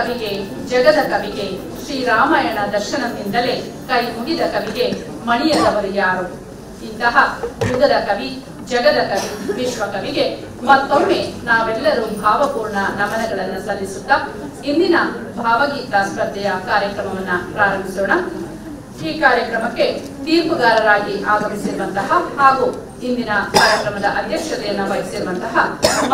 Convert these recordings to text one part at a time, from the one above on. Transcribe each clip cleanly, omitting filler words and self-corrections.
ಕವಿಗೆ ಜಗದ ಕವಿಗೆ ಶ್ರೀರಾಮಾಯಣ ದರ್ಶನದಿಂದಲೇ ಕೈ ಮುಗಿದ ಕವಿಗೆ ಮಣಿಯದವರು ಯಾರು? ಇಂತಹ ಯುಗದ ಕವಿ ಜಗದ ಕವಿ ವಿಶ್ವಕವಿಗೆ ಮತ್ತೊಮ್ಮೆ ನಾವೆಲ್ಲರೂ ಭಾವಪೂರ್ಣ ನಮನಗಳನ್ನು ಸಲ್ಲಿಸುತ್ತಾ ಇಂದಿನ ಭಾವಗೀತ ಸ್ಪರ್ಧೆಯ ಕಾರ್ಯಕ್ರಮವನ್ನು ಪ್ರಾರಂಭಿಸೋಣ. ಈ ಕಾರ್ಯಕ್ರಮಕ್ಕೆ ತೀರ್ಪುಗಾರರಾಗಿ ಆಗಮಿಸಿರುವಂತಹ ಹಾಗೂ ಇಂದಿನ ಕಾರ್ಯಕ್ರಮದ ಅಧ್ಯಕ್ಷತೆಯನ್ನು ವಹಿಸಿರುವಂತಹ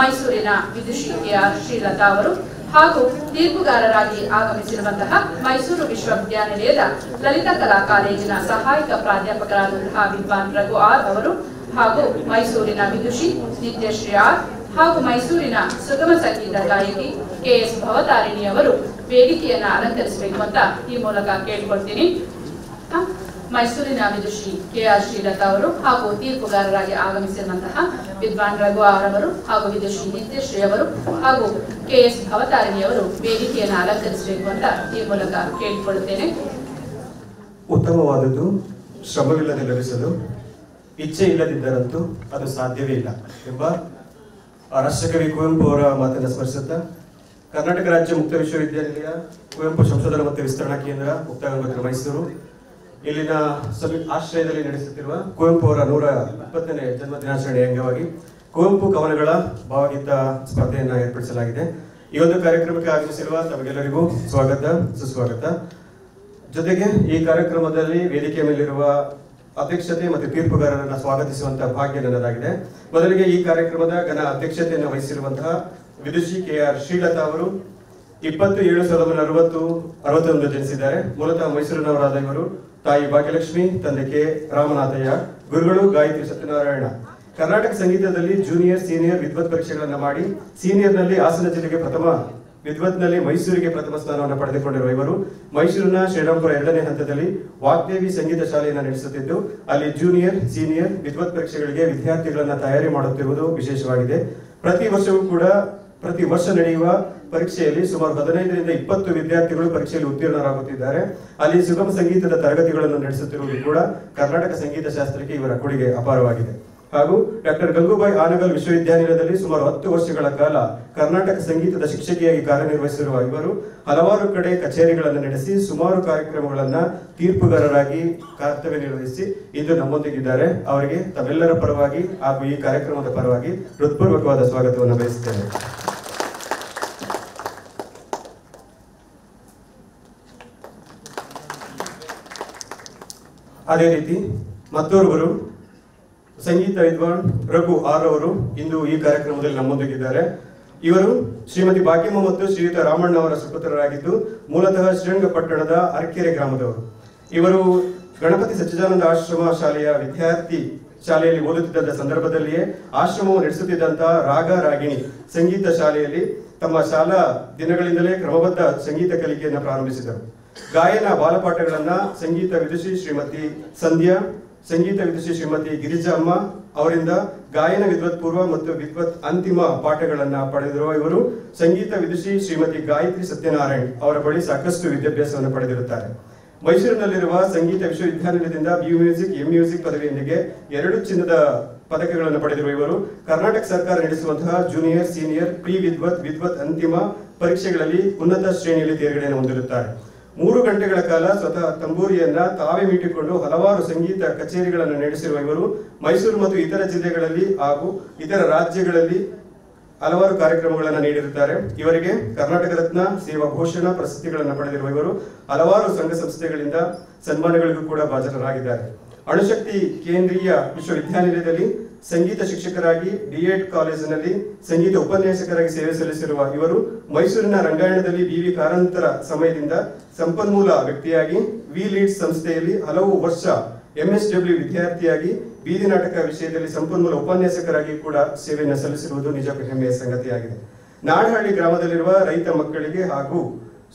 ಮೈಸೂರಿನ ವಿದುಷಿ ಕೆಆರ್ ಶ್ರೀಲತಾ ಅವರು ಹಾಗೂ ತೀರ್ಪುಗಾರರಾಗಿ ಆಗಮಿಸಿರುವಂತಹ ಮೈಸೂರು ವಿಶ್ವವಿದ್ಯಾನಿಲಯದ ಲಲಿತಾ ಕಲಾ ಕಾಲೇಜಿನ ಸಹಾಯಕ ಪ್ರಾಧ್ಯಾಪಕರಾದಂತಹ ವಿದ್ವಾನ್ ರಘು ಆರ್ ಅವರು ಹಾಗೂ ಮೈಸೂರಿನ ವಿದುಷಿ ನಿತ್ಯಶ್ರೀ ಆರ್ ಹಾಗೂ ಮೈಸೂರಿನ ಸುಗಮ ಸಂಗೀತ ಗಾಯಕಿ ಕೆಎಸ್ ಭವತಾರಿಣಿ ಅವರು ವೇದಿಕೆಯನ್ನು ಅಲಂಕರಿಸಬೇಕು ಅಂತ ಈ ಮೂಲಕ ಕೇಳಿಕೊಳ್ತೀನಿ. ಮೈಸೂರಿನ ವಿದುಷಿ ಕೆಆರ್ ಶ್ರೀಲತಾ ಅವರು ಹಾಗೂ ತೀರ್ಪುಗಾರರಾಗಿ ಆಗಮಿಸಿರುವಂತಹ ವಿದ್ವಾನ್ ರಘು ಆರ್ ಅವರು ಹಾಗೂ ವಿದುಷಿ ನಿತ್ಯಶ್ರೀ ಅವರು ಹಾಗೂ ಕೆಎಸ್ ಭವತಾರಿಣಿ ಅವರು ವೇದಿಕೆಯನ್ನು ಅಲಂಕರಿಸಬೇಕು ಅಂತ ಈ ಮೂಲಕ ಕೇಳಿಕೊಳ್ಳುತ್ತೇನೆ. ಉತ್ತಮವಾದದ್ದು ಶ್ರಮವಿಲ್ಲದೆ ಲಭಿಸಲು, ಇಚ್ಛೆ ಇಲ್ಲದಿದ್ದರಂತೂ ಅದು ಸಾಧ್ಯವೇ ಇಲ್ಲ ಎಂಬ ರಾಷ್ಟ್ರಕವಿ ಕುವೆಂಪು ಅವರ ಮಾತನ್ನು ಸ್ಮರಿಸುತ್ತಾ ಕರ್ನಾಟಕ ರಾಜ್ಯ ಮುಕ್ತ ವಿಶ್ವವಿದ್ಯಾನಿಲಯ ಕುವೆಂಪು ಸಂಶೋಧನಾ ಮತ್ತು ವಿಸ್ತರಣಾ ಕೇಂದ್ರ ಮುಕ್ತಗಂಗೋತ್ರಿ ಮೈಸೂರು ಇಲ್ಲಿನ ಆಶ್ರಯದಲ್ಲಿ ನಡೆಸುತ್ತಿರುವ ಕುವೆಂಪು ಅವರ 120ನೇ ಜನ್ಮ ದಿನಾಚರಣೆಯ ಅಂಗವಾಗಿ ಕುವೆಂಪು ಕವನಗಳ ಭಾವಗೀತ ಸ್ಪರ್ಧೆಯನ್ನು ಏರ್ಪಡಿಸಲಾಗಿದೆ. ಈ ಒಂದು ಕಾರ್ಯಕ್ರಮಕ್ಕೆ ಆಗಮಿಸಿರುವ ತಮಗೆಲ್ಲರಿಗೂ ಸ್ವಾಗತ ಸುಸ್ವಾಗತ. ಜೊತೆಗೆ ಈ ಕಾರ್ಯಕ್ರಮದಲ್ಲಿ ವೇದಿಕೆ ಮೇಲಿರುವ ಅಧ್ಯಕ್ಷತೆ ಮತ್ತು ತೀರ್ಪುಗಾರರನ್ನು ಸ್ವಾಗತಿಸುವಂತಹ ಭಾಗ್ಯ ನನ್ನದಾಗಿದೆ. ಮೊದಲಿಗೆ ಈ ಕಾರ್ಯಕ್ರಮದ ಘನ ಅಧ್ಯಕ್ಷತೆಯನ್ನು ವಹಿಸಿರುವಂತಹ ವಿದುಷಿ ಕೆಆರ್ ಶ್ರೀಲತಾ ಅವರು 20/7/1961 ಜನಿಸಿದ್ದಾರೆ. ಮೂಲತಃ ಮೈಸೂರಿನವರಾದ ಇವರು ತಾಯಿ ಭಾಗ್ಯಲಕ್ಷ್ಮಿ, ತಂದೆ ಕೆ ರಾಮನಾಥಯ್ಯ, ಗುರುಗಳು ಗಾಯತ್ರಿ ಸತ್ಯನಾರಾಯಣ. ಕರ್ನಾಟಕ ಸಂಗೀತದಲ್ಲಿ ಜೂನಿಯರ್ ಸೀನಿಯರ್ ವಿದ್ವತ್ ಪರೀಕ್ಷೆಗಳನ್ನು ಮಾಡಿ ಸೀನಿಯರ್ನಲ್ಲಿ ಹಾಸನ ಜಿಲ್ಲೆಗೆ ಪ್ರಥಮ, ವಿದ್ವತ್ನಲ್ಲಿ ಮೈಸೂರಿಗೆ ಪ್ರಥಮ ಸ್ಥಾನವನ್ನು ಪಡೆದುಕೊಂಡಿರುವ ಇವರು ಮೈಸೂರಿನ ಶ್ರೀರಾಂಪುರ 2ನೇ ಹಂತದಲ್ಲಿ ವಾಗ್ದೇವಿ ಸಂಗೀತ ಶಾಲೆಯನ್ನು ನಡೆಸುತ್ತಿದ್ದು ಅಲ್ಲಿ ಜೂನಿಯರ್ ಸೀನಿಯರ್ ವಿದ್ವತ್ ಪರೀಕ್ಷೆಗಳಿಗೆ ವಿದ್ಯಾರ್ಥಿಗಳನ್ನು ತಯಾರಿ ಮಾಡುತ್ತಿರುವುದು ವಿಶೇಷವಾಗಿದೆ. ಪ್ರತಿ ವರ್ಷ ನಡೆಯುವ ಪರೀಕ್ಷೆಯಲ್ಲಿ ಸುಮಾರು 15ರಿಂದ 20 ವಿದ್ಯಾರ್ಥಿಗಳು ಪರೀಕ್ಷೆಯಲ್ಲಿ ಉತ್ತೀರ್ಣರಾಗುತ್ತಿದ್ದಾರೆ. ಅಲ್ಲಿ ಸುಗಮ ಸಂಗೀತದ ತರಗತಿಗಳನ್ನು ನಡೆಸುತ್ತಿರುವುದು ಕೂಡ ಕರ್ನಾಟಕ ಸಂಗೀತ ಶಾಸ್ತ್ರಕ್ಕೆ ಇವರ ಕೊಡುಗೆ ಅಪಾರವಾಗಿದೆ. ಹಾಗೂ ಡಾಕ್ಟರ್ ಗಂಗೂಬಾಯಿ ಆನಗಲ್ ವಿಶ್ವವಿದ್ಯಾನಿಲಯದಲ್ಲಿ ಸುಮಾರು 10 ವರ್ಷಗಳ ಕಾಲ ಕರ್ನಾಟಕ ಸಂಗೀತದ ಶಿಕ್ಷಕಿಯಾಗಿ ಕಾರ್ಯನಿರ್ವಹಿಸಿರುವ ಇವರು ಹಲವಾರು ಕಡೆ ಕಚೇರಿಗಳನ್ನು ನಡೆಸಿ ಸುಮಾರು ಕಾರ್ಯಕ್ರಮಗಳನ್ನ ತೀರ್ಪುಗಾರರಾಗಿ ಕರ್ತವ್ಯ ನಿರ್ವಹಿಸಿ ಇಂದು ನಮ್ಮೊಂದಿಗಿದ್ದಾರೆ. ಅವರಿಗೆ ತಮ್ಮೆಲ್ಲರ ಪರವಾಗಿ ಹಾಗೂ ಈ ಕಾರ್ಯಕ್ರಮದ ಪರವಾಗಿ ಹೃತ್ಪೂರ್ವಕವಾದ ಸ್ವಾಗತವನ್ನು ಬಯಸುತ್ತೇನೆ. ಅದೇ ರೀತಿ ಮತ್ತೋರ್ವರು ಸಂಗೀತ ವಿದ್ವಾನ್ ರಘು ಆರ್ ಅವರು ಇಂದು ಈ ಕಾರ್ಯಕ್ರಮದಲ್ಲಿ ನಮ್ಮೊಂದಿಗಿದ್ದಾರೆ. ಇವರು ಶ್ರೀಮತಿ ಭಾಗ್ಯಮ್ಮ ಮತ್ತು ಶ್ರೀಯುತ ರಾಮಣ್ಣ ಅವರ ಸುಪುತ್ರರಾಗಿದ್ದು ಮೂಲತಃ ಶ್ರೀರಂಗಪಟ್ಟಣದ ಅರಕೆರೆ ಗ್ರಾಮದವರು. ಇವರು ಗಣಪತಿ ಸಚ್ಚಿದಾನಂದ ಆಶ್ರಮ ಶಾಲೆಯ ವಿದ್ಯಾರ್ಥಿ ಶಾಲೆಯಲ್ಲಿ ಓದುತ್ತಿದ್ದ ಸಂದರ್ಭದಲ್ಲಿಯೇ ಆಶ್ರಮವು ನಡೆಸುತ್ತಿದ್ದಂತಹ ರಾಗ ರಾಗಿಣಿ ಸಂಗೀತ ಶಾಲೆಯಲ್ಲಿ ತಮ್ಮ ಶಾಲಾ ದಿನಗಳಿಂದಲೇ ಕ್ರಮಬದ್ಧ ಸಂಗೀತ ಕಲಿಕೆಯನ್ನು ಪ್ರಾರಂಭಿಸಿದರು. ಗಾಯನ ಬಾಲಪಾಠಗಳನ್ನ ಸಂಗೀತ ವಿದುಷಿ ಶ್ರೀಮತಿ ಸಂಧ್ಯಾ, ಸಂಗೀತ ವಿದುಷಿ ಶ್ರೀಮತಿ ಗಿರಿಜಮ್ಮ ಅವರಿಂದ ಗಾಯನ ವಿದ್ವತ್ ಪೂರ್ವ ಮತ್ತು ವಿದ್ವತ್ ಅಂತಿಮ ಪಾಠಗಳನ್ನ ಪಡೆದಿರುವ ಇವರು ಸಂಗೀತ ವಿದುಷಿ ಶ್ರೀಮತಿ ಗಾಯತ್ರಿ ಸತ್ಯನಾರಾಯಣ್ ಅವರ ಬಳಿ ಸಾಕಷ್ಟು ವಿದ್ಯಾಭ್ಯಾಸವನ್ನು ಪಡೆದಿರುತ್ತಾರೆ. ಮೈಸೂರಿನಲ್ಲಿರುವ ಸಂಗೀತ ವಿಶ್ವವಿದ್ಯಾನಿಲಯದಿಂದ ಬಿ ಮ್ಯೂಸಿಕ್ ಎಂ ಮ್ಯೂಸಿಕ್ ಪದವಿಯೊಂದಿಗೆ 2 ಚಿನ್ನದ ಪದಕಗಳನ್ನು ಪಡೆದಿರುವ ಇವರು ಕರ್ನಾಟಕ ಸರ್ಕಾರ ನಡೆಸುವಂತಹ ಜೂನಿಯರ್ ಸೀನಿಯರ್ ಪ್ರಿ ವಿದ್ವತ್ ಅಂತಿಮ ಪರೀಕ್ಷೆಗಳಲ್ಲಿ ಉನ್ನತ ಶ್ರೇಣಿಯಲ್ಲಿ ತೇರ್ಗಡೆಯನ್ನು ಹೊಂದಿರುತ್ತಾರೆ. 3 ಗಂಟೆಗಳ ಕಾಲ ಸ್ವತಃ ತಂಬೂರಿಯನ್ನ ತಾವೇ ಮೀಟಿಕೊಂಡು ಹಲವಾರು ಸಂಗೀತ ಕಚೇರಿಗಳನ್ನು ನಡೆಸಿರುವ ಇವರು ಮೈಸೂರು ಮತ್ತು ಇತರ ಜಿಲ್ಲೆಗಳಲ್ಲಿ ಹಾಗೂ ಇತರ ರಾಜ್ಯಗಳಲ್ಲಿ ಹಲವಾರು ಕಾರ್ಯಕ್ರಮಗಳನ್ನು ನೀಡಿರುತ್ತಾರೆ. ಇವರಿಗೆ ಕರ್ನಾಟಕ ರತ್ನ, ಸೇವಾ ಭೂಷಣ ಪ್ರಶಸ್ತಿಗಳನ್ನು ಪಡೆದಿರುವ ಇವರು ಹಲವಾರು ಸಂಘ ಸಂಸ್ಥೆಗಳಿಂದ ಸನ್ಮಾನಗಳಿಗೂ ಕೂಡ ಭಾಜನರಾಗಿದ್ದಾರೆ. ಅಣುಶಕ್ತಿ ಕೇಂದ್ರೀಯ ವಿಶ್ವವಿದ್ಯಾನಿಲಯದಲ್ಲಿ ಸಂಗೀತ ಶಿಕ್ಷಕರಾಗಿ ಡಿಎಡ್ ಕಾಲೇಜಿನಲ್ಲಿ ಸಂಗೀತ ಉಪನ್ಯಾಸಕರಾಗಿ ಸೇವೆ ಸಲ್ಲಿಸಿರುವ ಇವರು ಮೈಸೂರಿನ ರಂಗಾಯಣದಲ್ಲಿ ಬಿ.ವಿ. ಕಾರಂತರ ಸಮಯದಿಂದ ಸಂಪನ್ಮೂಲ ವ್ಯಕ್ತಿಯಾಗಿ ವಿ ಲೀಡ್ಸ್ ಸಂಸ್ಥೆಯಲ್ಲಿ ಹಲವು ವರ್ಷ MSW ವಿದ್ಯಾರ್ಥಿಯಾಗಿ ಬೀದಿ ನಾಟಕ ವಿಷಯದಲ್ಲಿ ಸಂಪನ್ಮೂಲ ಉಪನ್ಯಾಸಕರಾಗಿ ಕೂಡ ಸೇವೆಯನ್ನು ಸಲ್ಲಿಸಿರುವುದು ನಿಜಕ್ಕೂ ಹೆಮ್ಮೆಯ ಸಂಗತಿಯಾಗಿದೆ. ನಾಡಹಳ್ಳಿ ಗ್ರಾಮದಲ್ಲಿರುವ ರೈತ ಮಕ್ಕಳಿಗೆ ಹಾಗೂ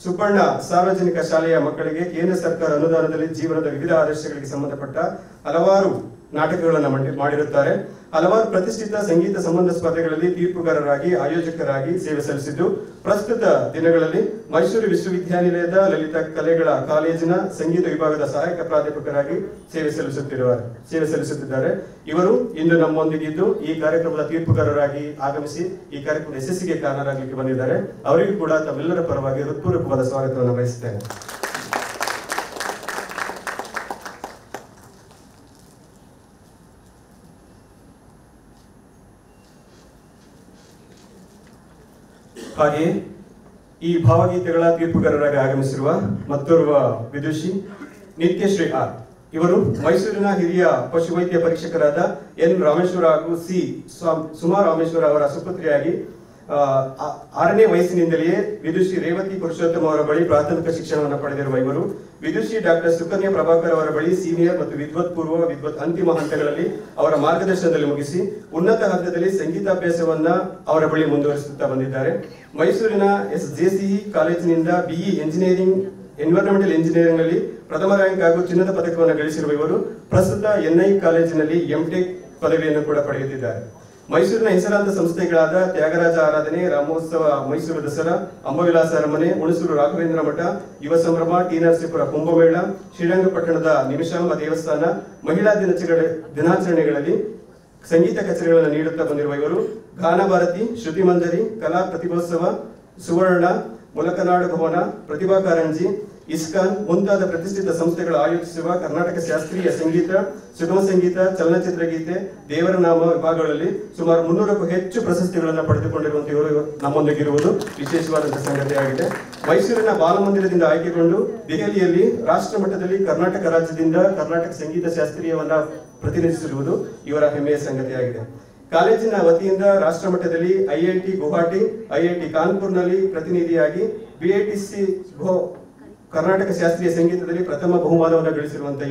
ಸುಬ್ಬಣ್ಣ ಸಾರ್ವಜನಿಕ ಶಾಲೆಯ ಮಕ್ಕಳಿಗೆ ಕೇಂದ್ರ ಸರ್ಕಾರ ಅನುದಾನದಲ್ಲಿ ಜೀವನದ ವಿವಿಧ ಆದರ್ಶಗಳಿಗೆ ಸಂಬಂಧಪಟ್ಟ ಹಲವಾರು ನಾಟಕಗಳನ್ನು ಮಾಡಿರುತ್ತಾರೆ. ಹಲವಾರು ಪ್ರತಿಷ್ಠಿತ ಸಂಗೀತ ಸಂಬಂಧ ಸ್ಪರ್ಧೆಗಳಲ್ಲಿ ತೀರ್ಪುಗಾರರಾಗಿ ಆಯೋಜಕರಾಗಿ ಸೇವೆ ಸಲ್ಲಿಸಿದ್ದು ಪ್ರಸ್ತುತ ದಿನಗಳಲ್ಲಿ ಮೈಸೂರು ವಿಶ್ವವಿದ್ಯಾನಿಲಯದ ಲಲಿತ ಕಲೆಗಳ ಕಾಲೇಜಿನ ಸಂಗೀತ ವಿಭಾಗದ ಸಹಾಯಕ ಪ್ರಾಧ್ಯಾಪಕರಾಗಿ ಸೇವೆ ಸಲ್ಲಿಸುತ್ತಿದ್ದಾರೆ. ಇವರು ಇಂದು ನಮ್ಮೊಂದಿಗಿದ್ದು ಈ ಕಾರ್ಯಕ್ರಮದ ತೀರ್ಪುಗಾರರಾಗಿ ಆಗಮಿಸಿ ಈ ಕಾರ್ಯಕ್ರಮದ ಯಶಸ್ಸಿಗೆ ಕಾರಣರಾಗಲಿಕ್ಕೆ ಬಂದಿದ್ದಾರೆ. ಅವರಿಗೂ ಕೂಡ ತಮ್ಮೆಲ್ಲರ ಪರವಾಗಿ ಹೃತ್ಪೂರ್ವಕವಾದ ಸ್ವಾಗತವನ್ನು ಬಯಸುತ್ತೇನೆ. ಹಾಗೆಯೇ ಈ ಭಾವಗೀತೆಗಳ ತೀರ್ಪುಗಾರರಾಗಿ ಆಗಮಿಸಿರುವ ಮತ್ತೋರ್ವ ವಿದುಷಿ ನಿತ್ಯಶ್ರೀ ಆರ್. ಇವರು ಮೈಸೂರಿನ ಹಿರಿಯ ಪಶುವೈದ್ಯ ಪರೀಕ್ಷಕರಾದ ಎನ್ ರಾಮೇಶ್ವರ ಹಾಗೂ ಸಿ ಸುಮಾ ರಾಮೇಶ್ವರ ಅವರ ಸುಪುತ್ರಿಯಾಗಿ 6ನೇ ವಯಸ್ಸಿನಿಂದಲೇ ವಿದುಷಿ ರೇವತಿ ಪುರುಷೋತ್ತಮ ಅವರ ಬಳಿ ಪ್ರಾಥಮಿಕ ಶಿಕ್ಷಣವನ್ನು ಪಡೆದಿರುವ ಇವರು ವಿದುಷಿ ಡಾಕ್ಟರ್ ಸುಕನ್ಯಾ ಪ್ರಭಾಕರ್ ಅವರ ಬಳಿ ಸೀನಿಯರ್ ಮತ್ತು ವಿದ್ವತ್ ಪೂರ್ವ ವಿದ್ವತ್ ಅಂತಿಮ ಹಂತಗಳಲ್ಲಿ ಅವರ ಮಾರ್ಗದರ್ಶನದಲ್ಲಿ ಮುಗಿಸಿ ಉನ್ನತ ಹಂತದಲ್ಲಿ ಸಂಗೀತಾಭ್ಯಾಸವನ್ನ ಅವರ ಬಳಿ ಮುಂದುವರಿಸುತ್ತಾ ಬಂದಿದ್ದಾರೆ. ಮೈಸೂರಿನ SJCE ಕಾಲೇಜಿನಿಂದ BE ಎಂಜಿನಿಯರಿಂಗ್ ಎನ್ವೈರನ್ಮೆಂಟಲ್ ಇಂಜಿನಿಯರಿಂಗ್ ನಲ್ಲಿ ಪ್ರಥಮ ರ್ಯಾಂಕ್ ಹಾಗೂ ಚಿನ್ನದ ಪದಕವನ್ನು ಗಳಿಸಿರುವ ಇವರು ಪ್ರಸ್ತುತ NI ಕಾಲೇಜಿನಲ್ಲಿ MTech ಪದವಿಯನ್ನು ಕೂಡ ಪಡೆಯುತ್ತಿದ್ದಾರೆ. ಮೈಸೂರಿನ ಹೆಸರಾಂತ ಸಂಸ್ಥೆಗಳಾದ ತ್ಯಾಗರಾಜ ಆರಾಧನೆ, ರಾಮೋತ್ಸವ, ಮೈಸೂರು ದಸರಾ, ಅಂಬವಿಲಾಸ ಅರಮನೆ, ಹುಣಸೂರು ರಾಘವೇಂದ್ರ ಮಠ, ಯುವ ಸಂಭ್ರಮ, ಟಿ ನರಸೀಪುರ ಕುಂಭಮೇಳ, ಶ್ರೀರಂಗಪಟ್ಟಣದ ನಿಮಿಷಾಂಬ ದೇವಸ್ಥಾನ, ಮಹಿಳಾ ದಿನಾಚರಣೆಗಳಲ್ಲಿ ಸಂಗೀತ ಕಚೇರಿಗಳನ್ನು ನೀಡುತ್ತಾ ಬಂದಿರುವ ಇವರು ಗಾನ ಭಾರತಿ, ಶ್ರುತಿ ಮಂಜರಿ, ಕಲಾ ಪ್ರತಿಭೋತ್ಸವ, ಸುವರ್ಣ, ಮುಲಕನಾಡು ಭವನ, ಪ್ರತಿಭಾ ಕಾರಂಜಿ, ಇಸ್ಕಾನ್ ಮುಂತಾದ ಪ್ರತಿಷ್ಠಿತ ಸಂಸ್ಥೆಗಳು ಆಯೋಜಿಸುವ ಕರ್ನಾಟಕ ಶಾಸ್ತ್ರೀಯ ಸಂಗೀತ, ಸುಗಮ ಸಂಗೀತ, ಚಲನಚಿತ್ರ ಗೀತೆ, ದೇವರ ನಾಮ ವಿಭಾಗಗಳಲ್ಲಿ ಸುಮಾರು 300ಕ್ಕೂ ಹೆಚ್ಚು ಪ್ರಶಸ್ತಿಗಳನ್ನು ಪಡೆದುಕೊಂಡಿರುವಂತಹ ಇವರು ನಮ್ಮೊಂದಿಗಿರುವುದು ವಿಶೇಷವಾದಂತಹ ಸಂಗತಿಯಾಗಿದೆ. ಮೈಸೂರಿನ ಬಾಲಮಂದಿರದಿಂದ ಆಯ್ಕೆಗೊಂಡು ದೆಹಲಿಯಲ್ಲಿ ರಾಷ್ಟ್ರ ಮಟ್ಟದಲ್ಲಿ ಕರ್ನಾಟಕ ರಾಜ್ಯದಿಂದ ಕರ್ನಾಟಕ ಸಂಗೀತ ಶಾಸ್ತ್ರೀಯವನ್ನ ಪ್ರತಿನಿಧಿಸಿರುವುದು ಇವರ ಹೆಮ್ಮೆಯ ಸಂಗತಿಯಾಗಿದೆ. ಕಾಲೇಜಿನ ವತಿಯಿಂದ ರಾಷ್ಟ್ರ ಮಟ್ಟದಲ್ಲಿ IIT ಗುವಾಹಟಿ, IIT ಕಾನ್ಪುರ್ನಲ್ಲಿ ಪ್ರತಿನಿಧಿಯಾಗಿ BITC ಕರ್ನಾಟಕ ಶಾಸ್ತ್ರೀಯ ಸಂಗೀತದಲ್ಲಿ ಪ್ರಥಮ ಬಹುಮಾನವನ್ನು ಗಳಿಸಿರುವಂತಹ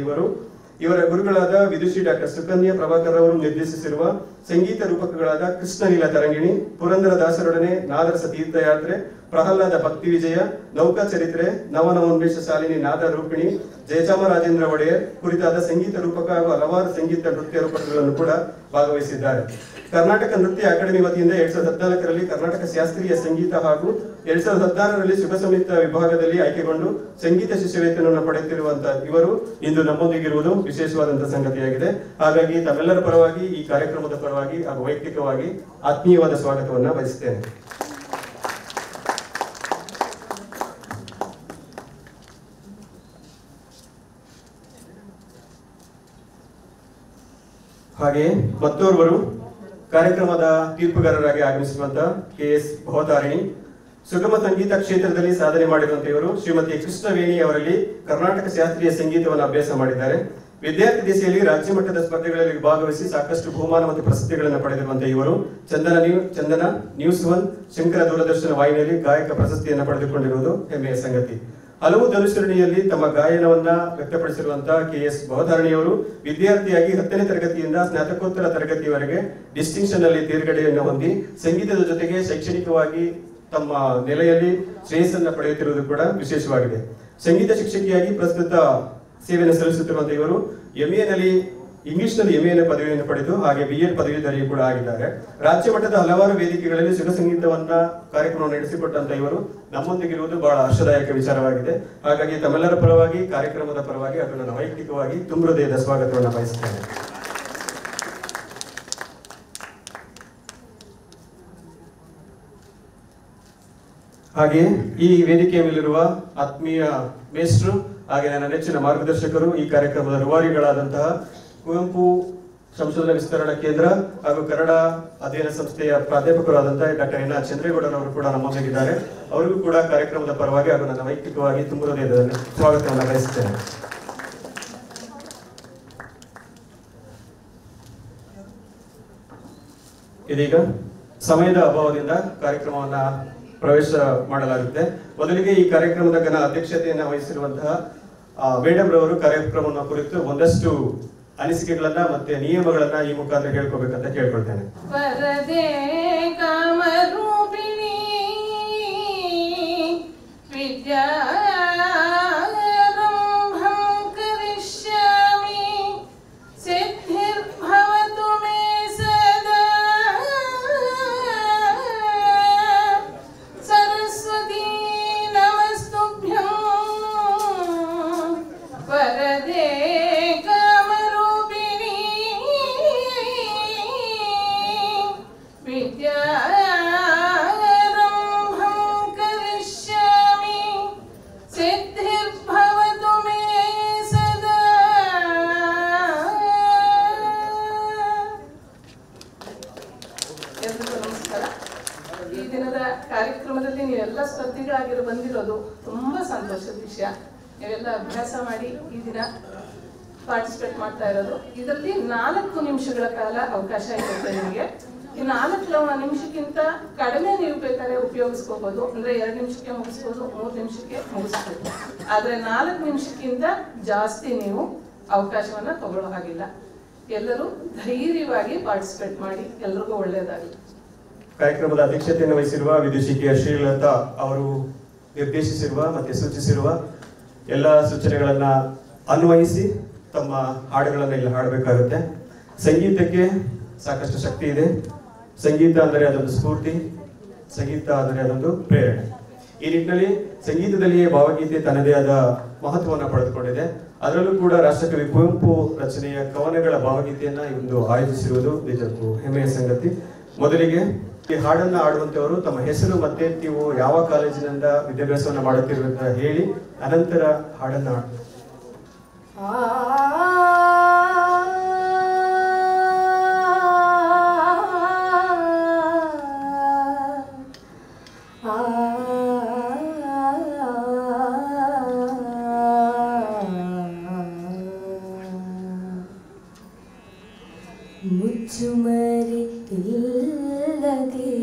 ಇವರ ಗುರುಗಳಾದ ವಿದುಷಿ ಡಾಕ್ಟರ್ ಸುಕನ್ಯಾ ಪ್ರಭಾಕರ್ ಅವರು ನಿರ್ದೇಶಿಸಿರುವ ಸಂಗೀತ ರೂಪಕಗಳಾದ ಕೃಷ್ಣಲೀಲ ತರಂಗಿಣಿ, ಪುರಂದರದಾಸರೊಡನೆ ನಾದರಸ ತೀರ್ಥಯಾತ್ರೆ, ಪ್ರಹ್ಲಾದ ಭಕ್ತಿ ವಿಜಯ, ನೌಕಾ ಚರಿತ್ರೆ, ನವನವೋನ್ಮೇಷ ಶಾಲಿನಿ ನಾದ ರೂಪಿಣಿ, ಜಯಚಾಮರಾಜೇಂದ್ರ ಒಡೆಯರ್ ಕುರಿತಾದ ಸಂಗೀತ ರೂಪಕ ಹಾಗೂ ಹಲವಾರು ಸಂಗೀತ ನೃತ್ಯ ರೂಪಕಗಳನ್ನು ಕೂಡ ಭಾಗವಹಿಸಿದ್ದಾರೆ. ಕರ್ನಾಟಕ ನೃತ್ಯ ಅಕಾಡೆಮಿ ವತಿಯಿಂದ 2014ರಲ್ಲಿ ಕರ್ನಾಟಕ ಶಾಸ್ತ್ರೀಯ ಸಂಗೀತ ಹಾಗೂ 2016ರಲ್ಲಿ ಸುಖ ಸಂಗೀತ ವಿಭಾಗದಲ್ಲಿ ಆಯ್ಕೆಗೊಂಡು ಸಂಗೀತ ಶಿಷ್ಯವೇತನವನ್ನು ಪಡೆಯುತ್ತಿರುವಂತಹ ಇವರು ಇಂದು ನಮ್ಮೊಂದಿಗಿರುವುದು ವಿಶೇಷವಾದಂತಹ ಸಂಗತಿಯಾಗಿದೆ. ಹಾಗಾಗಿ ತಮ್ಮೆಲ್ಲರ ಪರವಾಗಿ ಈ ಕಾರ್ಯಕ್ರಮದ ಪರವಾಗಿ ಹಾಗೂ ವೈಯಕ್ತಿಕವಾಗಿ ಆತ್ಮೀಯವಾದ ಸ್ವಾಗತವನ್ನು ಬಯಸುತ್ತೇನೆ. ಹಾಗೆಯೇ ಮತ್ತೋರ್ವರು ಕಾರ್ಯಕ್ರಮದ ತೀರ್ಪುಗಾರರಾಗಿ ಆಗಮಿಸಿರುವಂತಹ KS ಭವತಾರಿಣಿ, ಸುಗಮ ಸಂಗೀತ ಕ್ಷೇತ್ರದಲ್ಲಿ ಸಾಧನೆ ಮಾಡಿರುವಂತಹ ಇವರು ಶ್ರೀಮತಿ ಕೃಷ್ಣವೇಣಿ ಅವರಲ್ಲಿ ಕರ್ನಾಟಕ ಶಾಸ್ತ್ರೀಯ ಸಂಗೀತವನ್ನು ಅಭ್ಯಾಸ ಮಾಡಿದ್ದಾರೆ. ವಿದ್ಯಾರ್ಥಿ ದಿಸೆಯಲ್ಲಿ ರಾಜ್ಯ ಮಟ್ಟದ ಸ್ಪರ್ಧೆಗಳಲ್ಲಿ ಭಾಗವಹಿಸಿ ಸಾಕಷ್ಟು ಬಹುಮಾನ ಮತ್ತು ಪ್ರಶಸ್ತಿಗಳನ್ನು ಪಡೆದಿರುವಂತಹ ಇವರು ಚಂದನ ನ್ಯೂಸ್ 1 ಶಂಕರ ದೂರದರ್ಶನ ವಾಹಿನಿಯಲ್ಲಿ ಗಾಯಕ ಪ್ರಶಸ್ತಿಯನ್ನು ಪಡೆದುಕೊಂಡಿರುವುದು ಹೆಮ್ಮೆಯ ಸಂಗತಿ. ಹಲವು ಧನುಶ್ರೇಣಿಯಲ್ಲಿ ತಮ್ಮ ಗಾಯನವನ್ನ ವ್ಯಕ್ತಪಡಿಸಿರುವಂತಹ KS ಭವತಾರಿಣಿಯವರು ವಿದ್ಯಾರ್ಥಿಯಾಗಿ 10ನೇ ತರಗತಿಯಿಂದ ಸ್ನಾತಕೋತ್ತರ ತರಗತಿಯವರೆಗೆ ಡಿಸ್ಟಿಂಕ್ಷನ್ ನಲ್ಲಿ ತೇರ್ಗಡೆಯನ್ನು ಹೊಂದಿ ಸಂಗೀತದ ಜೊತೆಗೆ ಶೈಕ್ಷಣಿಕವಾಗಿ ತಮ್ಮ ನೆಲೆಯಲ್ಲಿ ಶ್ರೇಯಸ್ಸನ್ನು ಪಡೆಯುತ್ತಿರುವುದು ಕೂಡ ವಿಶೇಷವಾಗಿದೆ. ಸಂಗೀತ ಶಿಕ್ಷಕಿಯಾಗಿ ಪ್ರಸ್ತುತ ಸೇವೆಯನ್ನು ಸಲ್ಲಿಸುತ್ತಿರುವಂತಹ ಇವರು ಇಂಗ್ಲಿಷ್ನಲ್ಲಿ MA ಪದವಿಯನ್ನು ಪಡೆದು ಹಾಗೆ BEd ಪದವೀಧರಿಯೂ ಕೂಡ ಆಗಿದ್ದಾರೆ. ರಾಜ್ಯ ಮಟ್ಟದ ಹಲವಾರು ವೇದಿಕೆಗಳಲ್ಲಿ ಸುಖ ಸಂಗೀತವನ್ನ ಕಾರ್ಯಕ್ರಮ ನಡೆಸಿಕೊಟ್ಟಂತ ಇವರು ನಮ್ಮೊಂದಿಗಿರುವುದು ಬಹಳ ಹರ್ಷದಾಯಕ ವಿಚಾರವಾಗಿದೆ. ಹಾಗಾಗಿ ತಮ್ಮೆಲ್ಲರ ಪರವಾಗಿ, ಕಾರ್ಯಕ್ರಮದ ಪರವಾಗಿ ಹಾಗೂ ನನ್ನ ವೈಯಕ್ತಿಕವಾಗಿ ತುಂಬ ಹೃದಯದ ಸ್ವಾಗತವನ್ನು ಬಯಸುತ್ತೇನೆ. ಹಾಗೆ ಈ ವೇದಿಕೆಯ ಮೇಲಿರುವ ಆತ್ಮೀಯ ಮೇಷ್ಟ್ರು ಹಾಗೆ ನನ್ನ ನೆಚ್ಚಿನ ಮಾರ್ಗದರ್ಶಕರು, ಈ ಕಾರ್ಯಕ್ರಮದ ರೂವಾರಿಗಳಾದಂತಹ ಕುವೆಂಪು ಸಂಶೋಧನಾ ವಿಸ್ತರಣಾ ಕೇಂದ್ರ ಹಾಗೂ ಕನ್ನಡ ಅಧ್ಯಯನ ಸಂಸ್ಥೆಯ ಪ್ರಾಧ್ಯಾಪಕರಾದಂತಹ ಡಾಕ್ಟರ್ ಎನ್ ಚಂದ್ರೇಗೌಡರವರು ಕೂಡ ನಮ್ಮೊಂದಿಗಿದ್ದಾರೆ. ಅವರಿಗೂ ಕೂಡ ಕಾರ್ಯಕ್ರಮದ ಪರವಾಗಿ ಹಾಗೂ ನನ್ನ ವೈಯಕ್ತಿಕವಾಗಿ ತುಂಬ ಹೃದಯದ ಸ್ವಾಗತವನ್ನು ಬಯಸುತ್ತೇನೆ. ಇದೀಗ ಸಮಯದ ಅಭಾವದಿಂದ ಕಾರ್ಯಕ್ರಮವನ್ನ ಪ್ರವೇಶ ಮಾಡಲಾಗುತ್ತೆ. ಮೊದಲಿಗೆ ಈ ಕಾರ್ಯಕ್ರಮದ ಘನ ಅಧ್ಯಕ್ಷತೆಯನ್ನು ವಹಿಸಿರುವಂತಹ ಮೇಡಮ್ ರವರು ಕಾರ್ಯಕ್ರಮವನ್ನು ಕುರಿತು ಒಂದಷ್ಟು ಅನಿಸಿಕೆಗಳನ್ನ ಮತ್ತೆ ನಿಯಮಗಳನ್ನ ಈ ಮುಖಾಂತರ ಹೇಳ್ಕೋಬೇಕಂತ ಕೇಳ್ಕೊಳ್ತೇನೆ. ದಿನದ ಕಾರ್ಯಕ್ರಮದಲ್ಲಿ ನೀವೆಲ್ಲ ಸ್ಪರ್ಧಿಗಳಾಗಿರೋ ಬಂದಿರೋದು ತುಂಬ ಸಂತೋಷದ ವಿಷಯ. ನೀವೆಲ್ಲ ಅಭ್ಯಾಸ ಮಾಡಿ ಈ ದಿನ ಪಾರ್ಟಿಸಿಪೇಟ್ ಮಾಡ್ತಾ ಇರೋದು. ಇದರಲ್ಲಿ 4 ನಿಮಿಷಗಳ ಕಾಲ ಅವಕಾಶ ಇರುತ್ತೆ ನಿಮಗೆ. ಈ 4 ನಿಮಿಷಕ್ಕಿಂತ ಕಡಿಮೆ ನೀವು ಬೇಕಾದ್ರೆ ಉಪಯೋಗಿಸ್ಕೋಬಹುದು. ಅಂದ್ರೆ 2 ನಿಮಿಷಕ್ಕೆ ಮುಗಿಸ್ಬೋದು, 3 ನಿಮಿಷಕ್ಕೆ ಮುಗಿಸ್ಬೋದು. ಆದ್ರೆ 4 ನಿಮಿಷಕ್ಕಿಂತ ಜಾಸ್ತಿ ನೀವು ಅವಕಾಶವನ್ನ ತಗೊಳ್ಳೋ ಹಾಗಿಲ್ಲ. ಎಲ್ಲರೂ ಧೈರ್ಯವಾಗಿ ಪಾರ್ಟಿಸಿಪೇಟ್ ಮಾಡಿ. ಎಲ್ರಿಗೂ ಒಳ್ಳೆಯದಾಗಲಿ. ಕಾರ್ಯಕ್ರಮದ ಅಧ್ಯಕ್ಷತೆಯನ್ನು ವಹಿಸಿರುವ ವಿದುಷಿಕೆಯ ಶ್ರೀಲತಾ ಅವರು ನಿರ್ದೇಶಿಸಿರುವ ಮತ್ತೆ ಸೂಚಿಸಿರುವ ಎಲ್ಲ ಸೂಚನೆಗಳನ್ನ ಅನ್ವಯಿಸಿ ತಮ್ಮ ಹಾಡುಗಳನ್ನು ಇಲ್ಲಿ ಹಾಡಬೇಕಾಗುತ್ತೆ. ಸಂಗೀತಕ್ಕೆ ಸಾಕಷ್ಟು ಶಕ್ತಿ ಇದೆ. ಸಂಗೀತ ಅಂದರೆ ಅದೊಂದು ಸ್ಫೂರ್ತಿ, ಸಂಗೀತ ಅಂದರೆ ಅದೊಂದು ಪ್ರೇರಣೆ. ಈ ನಿಟ್ಟಿನಲ್ಲಿ ಸಂಗೀತದಲ್ಲಿಯೇ ಭಾವಗೀತೆ ತನ್ನದೇ ಆದ ಮಹತ್ವವನ್ನು ಪಡೆದುಕೊಂಡಿದೆ. ಅದರಲ್ಲೂ ಕೂಡ ರಾಷ್ಟ್ರಕವಿ ಕುವೆಂಪು ರಚನೆಯ ಕವನಗಳ ಭಾವಗೀತೆಯನ್ನ ಇಂದು ಆಯೋಜಿಸಿರುವುದು ನಿಜಕ್ಕೂ ಹೆಮ್ಮೆಯ ಸಂಗತಿ. ಮೊದಲಿಗೆ ಈ ಹಾಡನ್ನ ಆಡುವಂತವರು ತಮ್ಮ ಹೆಸರು ಮತ್ತೆ ನೀವು ಯಾವ ಕಾಲೇಜಿನಿಂದ ವಿದ್ಯಾಭ್ಯಾಸವನ್ನ ಮಾಡುತ್ತಿರುವಂತ ಹೇಳಿ ಅನಂತರ ಹಾಡನ್ನ ಮುಚ್ಚುಮರೆ ಇಲ್ಲದೆ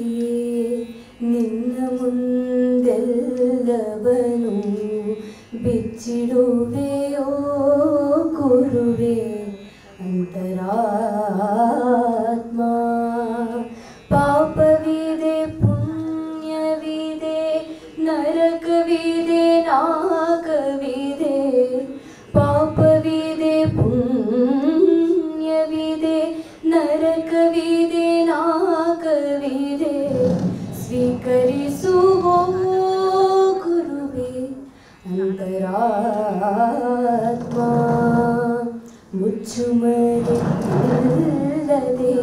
ನಿನ್ನ ಮುಂದೆಲ್ಲವನು ಬಿಚ್ಚಿಡುವೆಯೋ ಗುರುವೆ ಅಂತರಾತ್ಮ. ಪಾಪವಿದೆ, ಪುಣ್ಯವಿದೆ, ನರಕವಿದೆ, ನಾಗವಿದೆ. ಪಾಪವಿದೆ, ಪುಣ್ಯವಿದೆ, ನರಕವಿದೆ, ನಾಗವಿದೆ. ಸ್ವೀಕರಿಸುವ ಗುರುವೆ ಅಂತರಾತ್ಮ. ಮುಚ್ಚುಮರೆ ಇಲ್ಲದೆ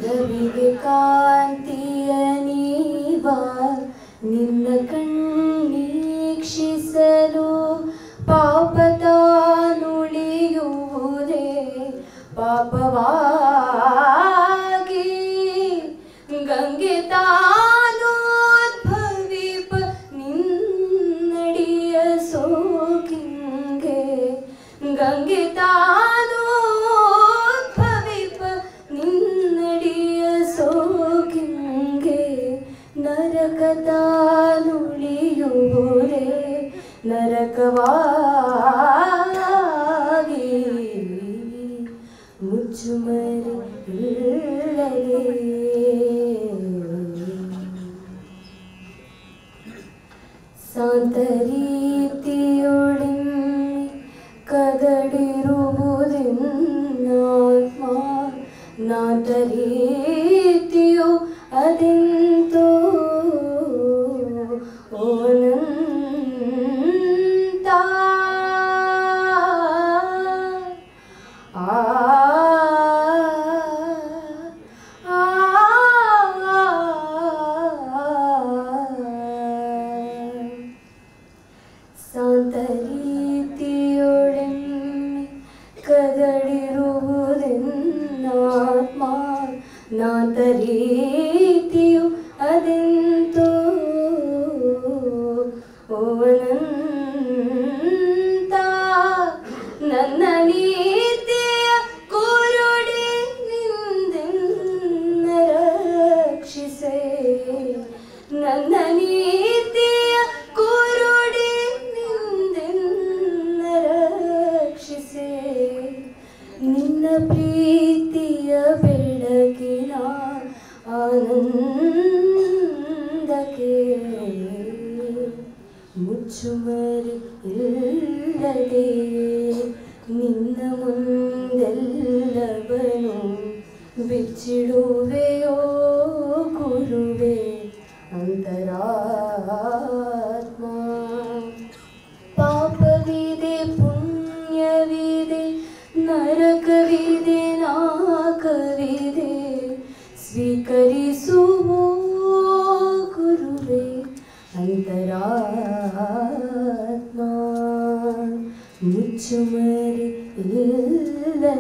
ರವಿಗೆ ಕಾಂತಿಯ ನೀವ ನಿನ್ನ ಕಣ್ಣೀಕ್ಷಿಸಲು ಪಾಪತಾನುಳಿಯುವುದೇ ಪಾಪವಾಗಿ ಗಂಗೆ ತಾನೋದ್ಭವಿಪ ನಿನ್ನಡಿಯ ಸೋಕಿಂಗೆ. ಗಂಗೆ ತಾನೋದ್ಭವಿಪ ನಿನ್ನಡಿಯ ಸೋಕಿಂಗೆ. ನರಕ ತಾನುಳಿಯುವುದೇ ನರಕವಾಗಿ ಮುಚ್ಚುಮರೆ ಇಲ್ಲದೆ. ಸಾಂತರೀತಿಯೊಳಿಮ್ಮಿ ಕದಡಿರುವುದೆನ್ನಾತ್ಮ. ನಾಂತರೀತಿಯು ಅದೆಂತೋ ಓನಂತ. ಸಾಂತರೀತಿಯೊಳೆಮ್ಮೆ ಕದಡಿರುವುದೆನ್ನಾತ್ಮ. ನಾಂತರೀತಿಯು ಅದೆಂತೋ ಓನಂತ. ನನ್ನ ನೀತಿಯ ಕುರುಡಿನಿಂದೆನ್ನ ರಕ್ಷಿಸೆ. ನನ್ನ ನೀತಿಯ ಕುರುಡಿನಿಂದೆನ್ನ ರಕ್ಷಿಸೆ. ನಿನ್ನ ಪ್ರೀತಿಯ ಬೆಳಕಿನ ಆನಂದಕ್ಕೆ ಮುಚ್ಚುಮರೆ ಇಲ್ಲದೆ ನಿನ್ನ ಮುಂದೆಲ್ಲವನು ಬಿಚ್ಚಿಡುವೆಯೋ ಗುರುವೆ ಅಂತರಾತ್ಮ. ಪಾಪವಿದೆ, ಪುಣ್ಯವಿದೆ, ನರಕವಿದೆ, ನಾಗವಿದೆ. ಸ್ವೀಕರಿಸುವ ಗುರುವೆ ಅಂತರಾತ್ಮ. ಮುಚ್ಚುಮರೆ ಚುಮರಿ ಇಲ್ಲದೆ